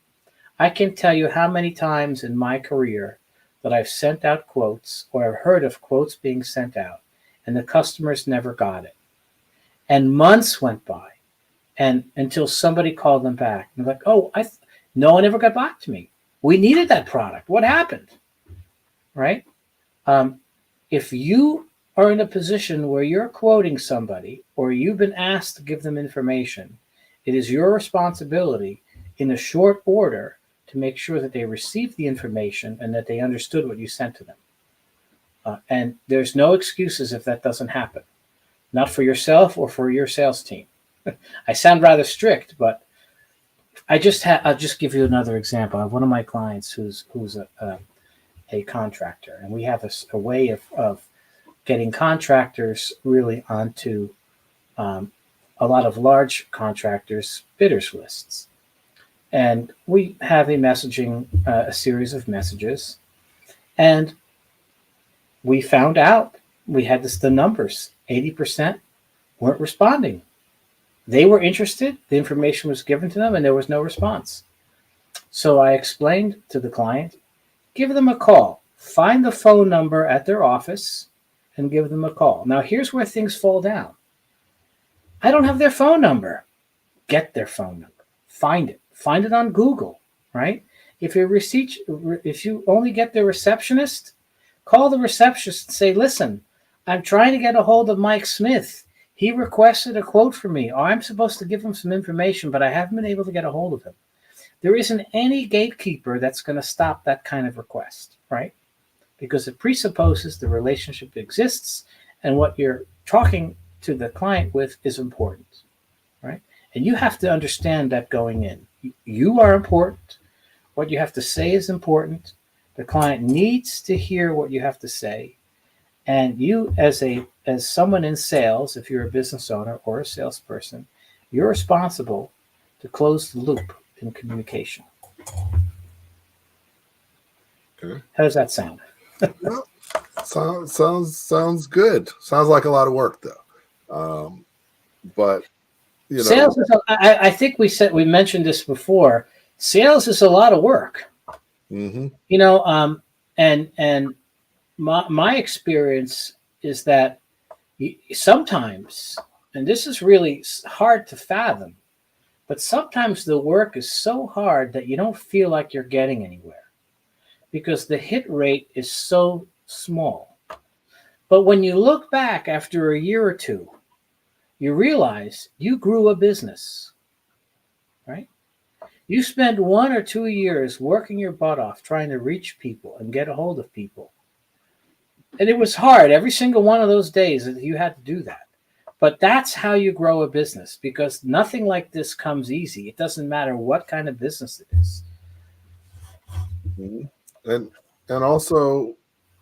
I can tell you how many times in my career that I've sent out quotes or I've heard of quotes being sent out and the customers never got it. And months went by and until somebody called them back. And they're like, oh, no one ever got back to me. We needed that product. What happened? Right? If you are in a position where you're quoting somebody or you've been asked to give them information, it is your responsibility in a short order to make sure that they received the information and that they understood what you sent to them. And there's no excuses if that doesn't happen, not for yourself or for your sales team. I sound rather strict, but I'll just give you another example. I have one of my clients who's a contractor, and we have a way of getting contractors really onto a lot of large contractors' bidders lists. And we have a series of messages, and we found out we had the numbers. 80% weren't responding. They were interested, the information was given to them, and there was no response. So I explained to the client, give them a call. Find the phone number at their office and give them a call. Now, here's where things fall down. I don't have their phone number. Get their phone number. Find it. Find it on Google, right? If you only get the receptionist, call the receptionist and say, listen, I'm trying to get a hold of Mike Smith. He requested a quote from me. I'm supposed to give him some information, but I haven't been able to get a hold of him. There isn't any gatekeeper that's going to stop that kind of request, right? Because it presupposes the relationship exists and what you're talking to the client with is important, right? And you have to understand that going in. You are important. What you have to say is important. The client needs to hear what you have to say. And you, as someone in sales, if you're a business owner or a salesperson, you're responsible to close the loop in communication. Okay. How does that sound? Well, sounds good. Sounds like a lot of work, though. But sales is. I think we mentioned this before. Sales is a lot of work. Mm-hmm. And my experience is that sometimes, and this is really hard to fathom, but sometimes the work is so hard that you don't feel like you're getting anywhere because the hit rate is so small. But when you look back after a year or two, you realize you grew a business, right? You spend 1 or 2 years working your butt off trying to reach people and get a hold of people. And it was hard every single one of those days that you had to do that. But that's how you grow a business, because nothing like this comes easy. It doesn't matter what kind of business it is. Mm-hmm. And also,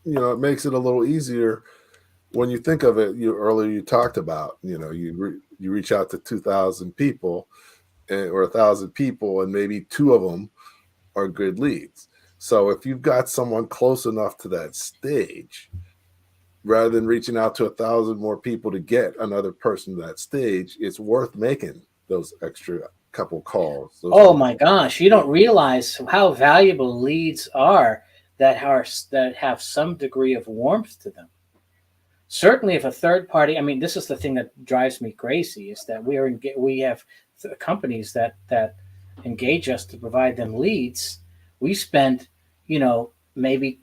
it makes it a little easier when you think of it. Earlier you talked about, you reach out to 2,000 people or 1,000 people, and maybe 2 of them are good leads. So if you've got someone close enough to that stage, rather than reaching out to 1,000 more people to get another person to that stage, it's worth making those extra couple calls. Oh my gosh, you don't realize how valuable leads are that have some degree of warmth to them. Certainly, if a third party, I mean, this is the thing that drives me crazy, is that we have companies that engage us to provide them leads. We spend, maybe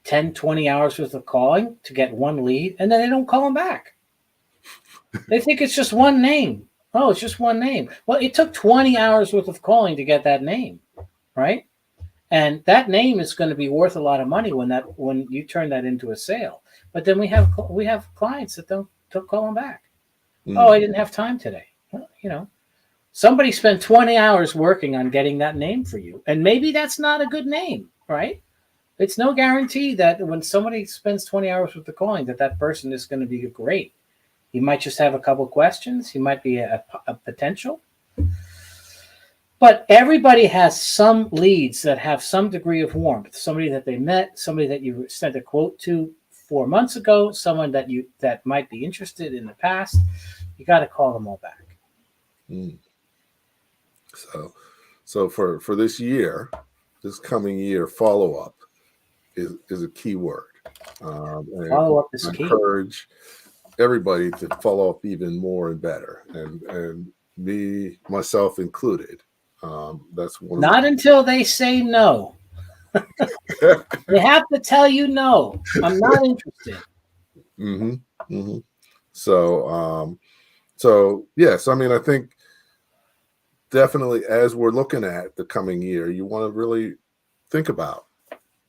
10, 20 hours worth of calling to get one lead, and then they don't call them back. They think it's just one name. Oh, it's just one name. Well, it took 20 hours worth of calling to get that name, right? And that name is going to be worth a lot of money when you turn that into a sale. But then we have clients that don't call them back. Oh, I didn't have time today. Well, somebody spent 20 hours working on getting that name for you, and maybe that's not a good name, right? It's no guarantee that when somebody spends 20 hours with the calling that person is going to be great. You might just have a couple questions. He might be a potential. But everybody has some leads that have some degree of warmth. Somebody that they met, somebody that you sent a quote to 4 months ago, someone that might be interested in the past. You got to call them all back. So for this year, this coming year, follow up is a key word. Follow up is key. Encourage everybody to follow up even more and better, and me, myself included. That's one. Not until they say no. They have to tell you no. I'm not interested. So yes, I mean, I think definitely as we're looking at the coming year, you want to really think about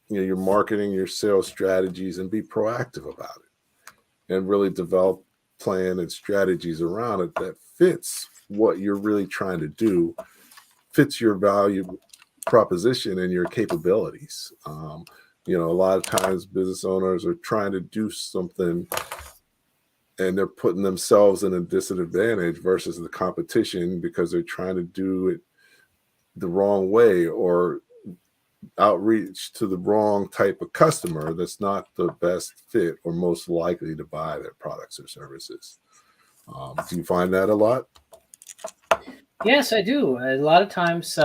your marketing, your sales strategies, and be proactive about it, and really develop plan and strategies around it that fits what you're really trying to do, fits your value proposition and your capabilities. A lot of times business owners are trying to do something and they're putting themselves in a disadvantage versus the competition because they're trying to do it the wrong way or outreach to the wrong type of customer that's not the best fit or most likely to buy their products or services. Do you find that a lot? Yes, I do. A lot of times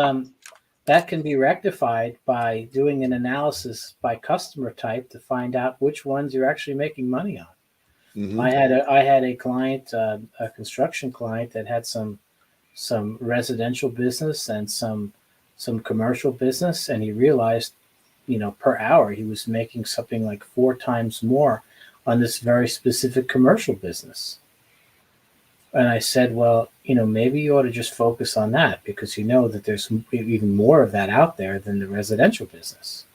that can be rectified by doing an analysis by customer type to find out which ones you're actually making money on. I had a client, a construction client that had some residential business and some commercial business, and he realized, per hour he was making something like 4 times more on this very specific commercial business. And I said, well, maybe you ought to just focus on that because that there's even more of that out there than the residential business.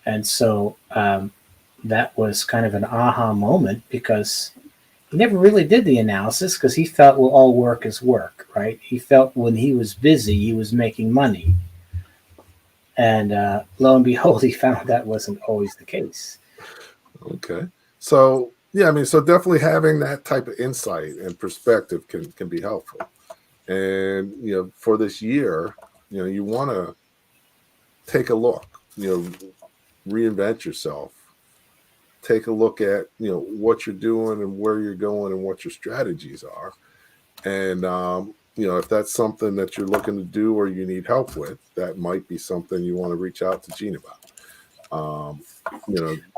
And so that was kind of an aha moment because he never really did the analysis because he felt, well, all work is work, right? He felt when he was busy, he was making money. And lo and behold, he found that wasn't always the case. Okay. So, yeah, I mean, so definitely having that type of insight and perspective can be helpful. And, for this year, you want to take a look, reinvent yourself, take a look at, what you're doing and where you're going and what your strategies are. And, if that's something that you're looking to do or you need help with, that might be something you want to reach out to Gene about.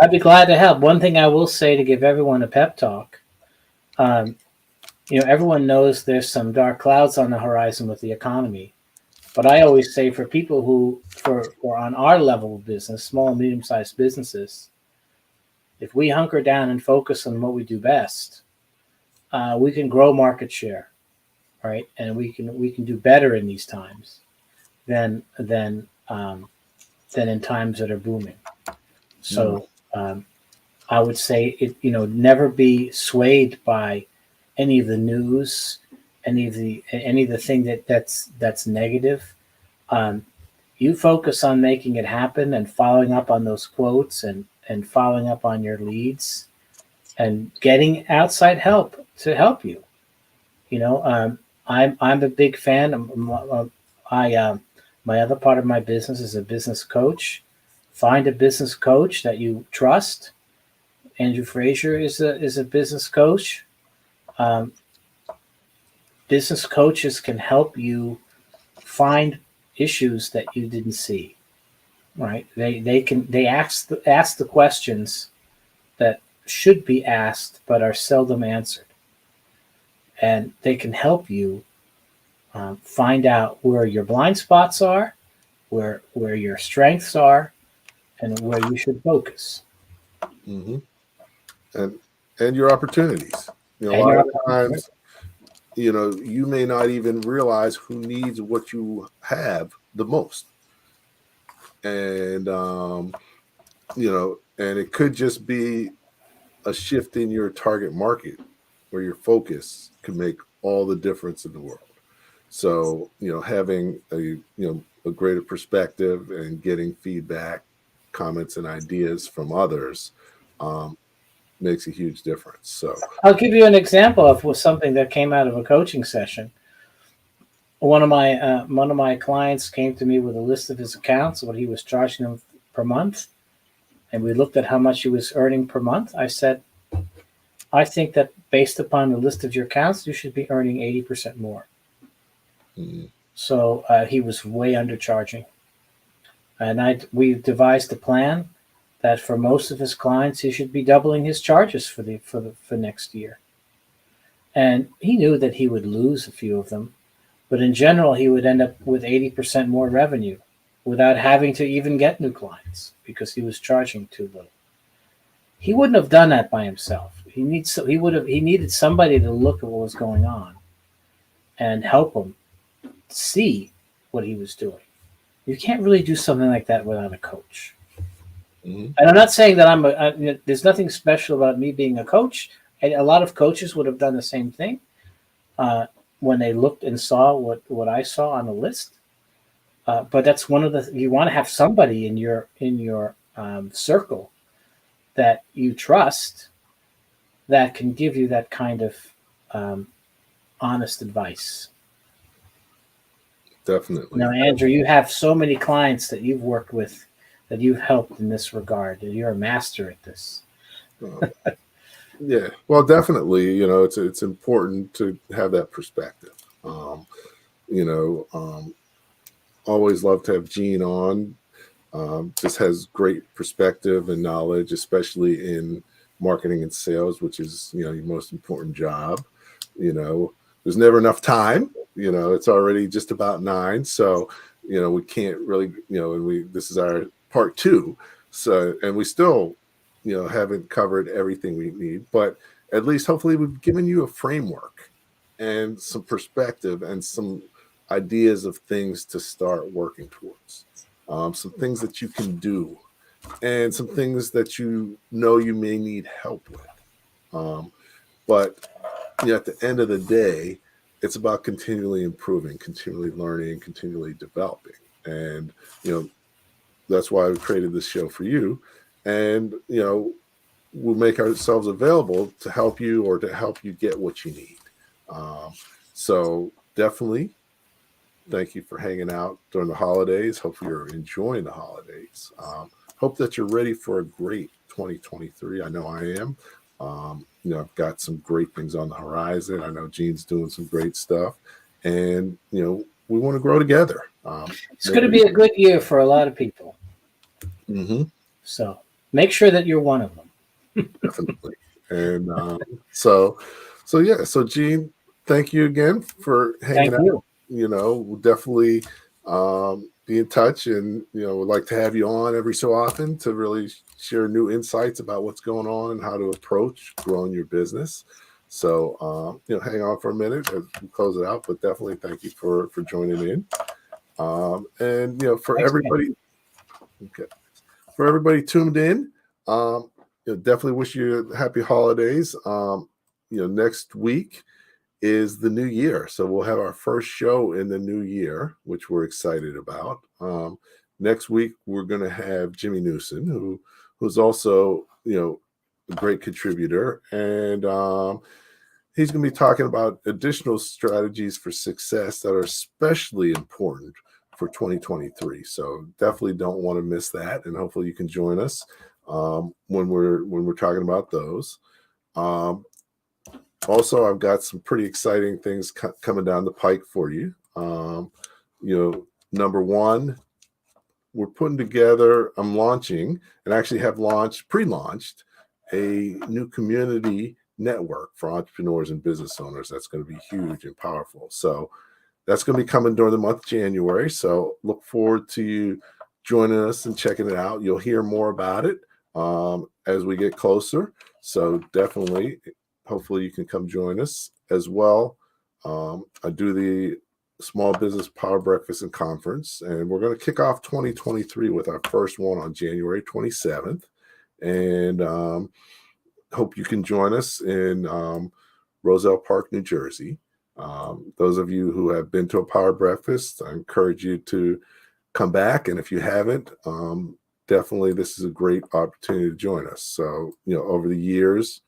I'd be glad to help. One thing I will say to give everyone a pep talk, everyone knows there's some dark clouds on the horizon with the economy. But I always say for people who are on our level of business, small and medium-sized businesses, if we hunker down and focus on what we do best, we can grow market share, right? And we can do better in these times than in times that are booming. So I would say never be swayed by any of the news, any of the thing that's negative. You focus on making it happen and following up on those quotes and following up on your leads and getting outside help to help you. I'm a big fan. My other part of my business is a business coach. Find a business coach that you trust. Andrew Frazier is a business coach. Business coaches can help you find issues that you didn't see. right? They ask the questions that should be asked but are seldom answered, and they can help you find out where your blind spots are, where your strengths are, and where you should focus. Mm-hmm. And your opportunities. A And lot your of times, you may not even realize who needs what you have the most. And, and it could just be a shift in your target market where your focus can make all the difference in the world. So, having a greater perspective and getting feedback, comments, and ideas from others makes a huge difference. So I'll give you an example of something that came out of a coaching session. One of my clients came to me with a list of his accounts, what he was charging them per month, and we looked at how much he was earning per month. I said, I think that based upon the list of your accounts, you should be earning 80% more. mm-hmm. So he was way undercharging, and we devised a plan that for most of his clients, he should be doubling his charges for next year. And he knew that he would lose a few of them, but in general, he would end up with 80% more revenue without having to even get new clients because he was charging too little. He wouldn't have done that by himself. He needed somebody to look at what was going on and help him see what he was doing. You can't really do something like that without a coach. Mm-hmm. And I'm not saying that there's nothing special about me being a coach. And a lot of coaches would have done the same thing when they looked and saw what I saw on the list. But that's you want to have somebody in your circle that you trust that can give you that kind of honest advice. Definitely. Now, Andrew, you have so many clients that you've worked with that you've helped in this regard. You're a master at this. Yeah, well, definitely. It's important to have that perspective. Always love to have Gene on. Just has great perspective and knowledge, especially in marketing and sales, which is your most important job. There's never enough time. It's already just about 9, so we can't really and this is our part 2, so and we still haven't covered everything we need, but at least hopefully we've given you a framework and some perspective and some ideas of things to start working towards, some things that you can do and some things that you may need help with, but at the end of the day, it's about continually improving, continually learning, continually developing. And, that's why we created this show for you. And, we'll make ourselves available to help you or to help you get what you need. So definitely thank you for hanging out during the holidays. Hopefully you're enjoying the holidays. Hope that you're ready for a great 2023. I know I am. I've got some great things on the horizon. I know Gene's doing some great stuff, and we want to grow together. It's going to be a good year for a lot of people. Mm-hmm. So make sure that you're one of them. Definitely. And so Gene, thank you again for hanging out. We'll definitely be in touch, and would like to have you on every so often to really share new insights about what's going on and how to approach growing your business. So hang on for a minute as we close it out, but definitely thank you for joining in. And for Thanks, everybody, okay, for everybody tuned in, definitely wish you happy holidays. Next week is the new year, so we'll have our first show in the new year, which we're excited about. Next week we're going to have Jimmy Newsom, who's also a great contributor, and he's going to be talking about additional strategies for success that are especially important for 2023. So definitely don't want to miss that, and hopefully you can join us when we're talking about those. Also, I've got some pretty exciting things coming down the pike for you. Number one, we're putting together, I'm launching, and actually have pre-launched a new community network for entrepreneurs and business owners. That's going to be huge and powerful. So that's going to be coming during the month of January. So look forward to you joining us and checking it out. You'll hear more about it as we get closer. So definitely, hopefully you can come join us as well. I do the Small Business Power Breakfast and Conference, and we're going to kick off 2023 with our first one on January 27th. And hope you can join us in Roselle Park, New Jersey. Those of you who have been to a Power Breakfast, I encourage you to come back. And if you haven't, definitely this is a great opportunity to join us. So, over the years,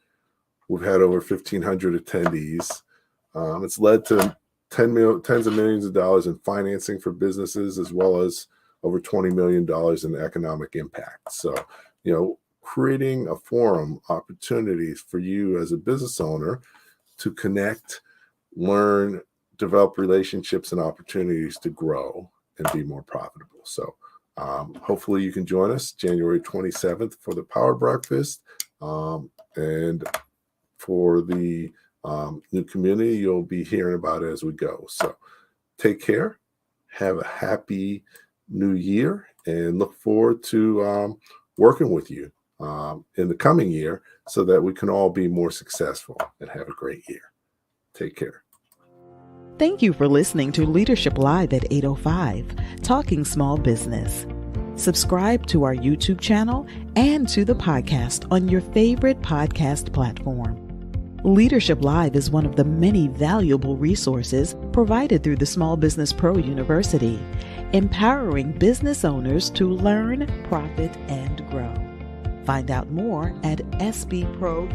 we've had over 1,500 attendees. It's led to tens of millions of dollars in financing for businesses, as well as over $20 million in economic impact. So, creating a forum, opportunities for you as a business owner to connect, learn, develop relationships and opportunities to grow and be more profitable. So hopefully you can join us January 27th for the Power Breakfast. And for the new community, you'll be hearing about it as we go. So take care. Have a happy new year and look forward to working with you in the coming year so that we can all be more successful and have a great year. Take care. Thank you for listening to Leadership Live at 8:05, Talking Small Business. Subscribe to our YouTube channel and to the podcast on your favorite podcast platform. Leadership Live is one of the many valuable resources provided through the Small Business Pro University, empowering business owners to learn, profit, and grow. Find out more at sbpro.u.com.